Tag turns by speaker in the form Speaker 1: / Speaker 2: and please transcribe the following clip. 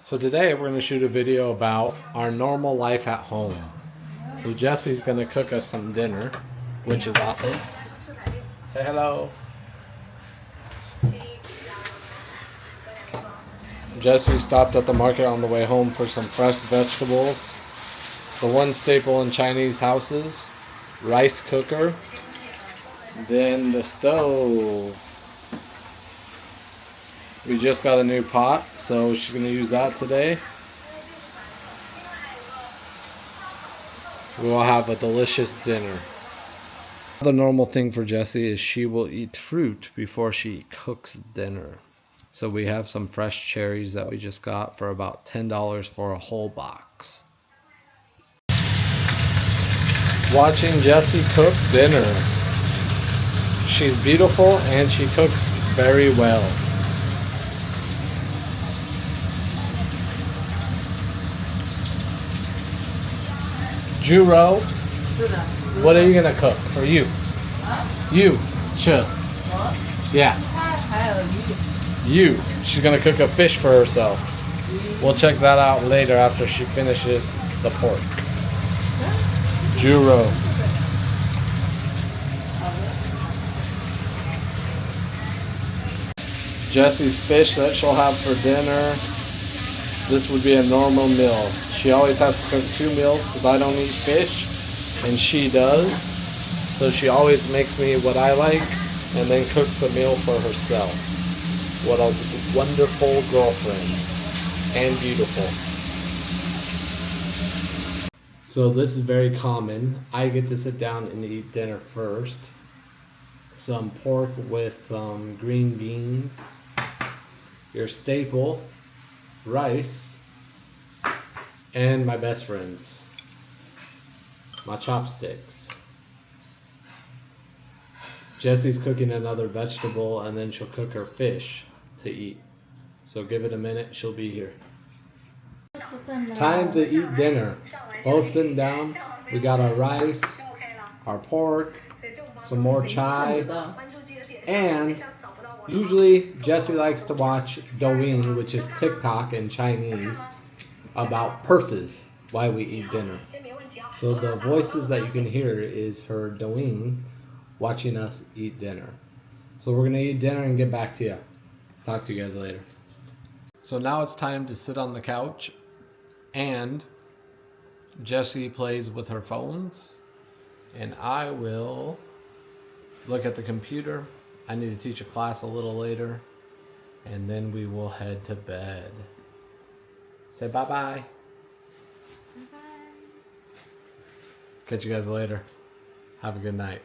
Speaker 1: So today we're going to shoot a video about our normal life at home. So Jesse's going to cook us some dinner, which is awesome. Say hello. Jesse stopped at the market on the way home for some fresh vegetables. The one staple in Chinese houses, rice cooker, then the stove. We just got a new pot, so she's going to use that today. We will have a delicious dinner. The normal thing for Jessie is she will eat fruit before she cooks dinner. So we have some fresh cherries that we just got for about $10 for a whole box. Watching Jessie cook dinner. She's beautiful and she cooks very well. Juro, what are you gonna cook for you? You, chill. Yeah. You. She's gonna cook a fish for herself. We'll check that out later after she finishes the pork. Juro. Jesse's fish that she'll have for dinner. This would be a normal meal. She always has to cook 2 meals because I don't eat fish and she does. So she always makes me what I like and then cooks the meal for herself. What a wonderful girlfriend and beautiful. So this is very common. I get to sit down and eat dinner first. Some pork with some green beans. Your staple, rice, and my best friends, my chopsticks. Jesse's cooking another vegetable and then she'll cook her fish to eat. So give it a minute, she'll be here. Time to eat dinner. Both sitting down. We got our rice, our pork, some more chai, and usually Jessie likes to watch Douyin, which is TikTok in Chinese, about purses while we eat dinner. So the voices that you can hear is her Douyin watching us eat dinner. So we're gonna eat dinner and get back to you. Talk to you guys later. So now it's time to sit on the couch and Jessie plays with her phones and I will look at the computer. I need to teach a class a little later and then we will head to bed. Say bye-bye. Bye-bye. Catch you guys later. Have a good night.